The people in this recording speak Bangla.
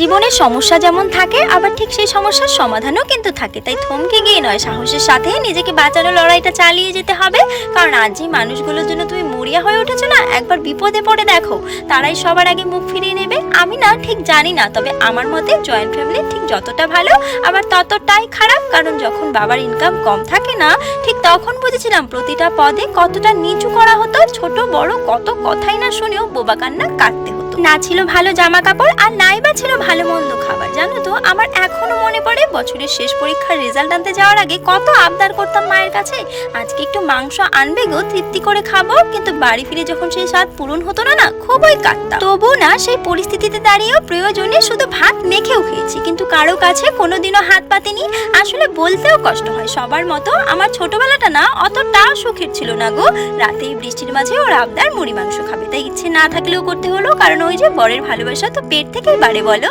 জীবনের সমস্যা যেমন থাকে আবার ঠিক সেই সমস্যার সমাধানও কিন্তু থাকে, তাই থমকে গিয়ে নয়, সাহসের সাথে নিজেকে বাঁচানোর লড়াইটা চালিয়ে যেতে হবে। কারণ আজ যে মানুষগুলোর জন্য তুমি মরিয়া হয়ে উঠেছো না, একবার বিপদে পড়ে দেখো, তারাই সবার আগে মুখ ফিরিয়ে নেবে। আমি না ঠিক জানি না, তবে আমার মতে জয়েন্ট ফ্যামিলি ঠিক যতটা ভালো আবার ততটাই খারাপ। কারণ যখন বাবার ইনকাম কম থাকে না, ঠিক তখন বুঝেছিলাম প্রতিটা পদে কতটা নিচু করা হতো। ছোট বড় কত কথাই না শুনেও বোবা কান্না কাটতে হতো। না ছিল ভালো জামা কাপড়, আর নাই বা ছিল ভালো মন্দ খাবার। জানো তো, আমার এখনো মনে পড়ে বছরের শেষ পরীক্ষার রেজাল্ট আনতে যাওয়ার আগে কত আবদার করতাম মায়ের কাছে, আজকে একটু মাংস আনবে গো, তৃপ্তি করে খাবো। কিন্তু বাড়ি ফিরে যখন সেই স্বাদ পূরণ হতো না, খুবই কাঁদতাম। তবু না, সেই পরিস্থিতিতে দাঁড়িয়েও প্রয়োজনে শুধু ভাত মেখেও খেয়েছি, কিন্তু কারো কাছে কোনোদিনও হাত পাতিনি। আসলে বলতেও কষ্ট হয়, সবার মতো আমার ছোটবেলাটা না অতটাও সুখের ছিল না গো। রাতেই বৃষ্টির মাঝে ওর আবদার মুড়ি মাংস খাবে, তাই ইচ্ছে না থাকলেও করতে হলো। কারণ ওই যে বরের ভালোবাসা তো পেট থেকেই বাড়ে, বলো।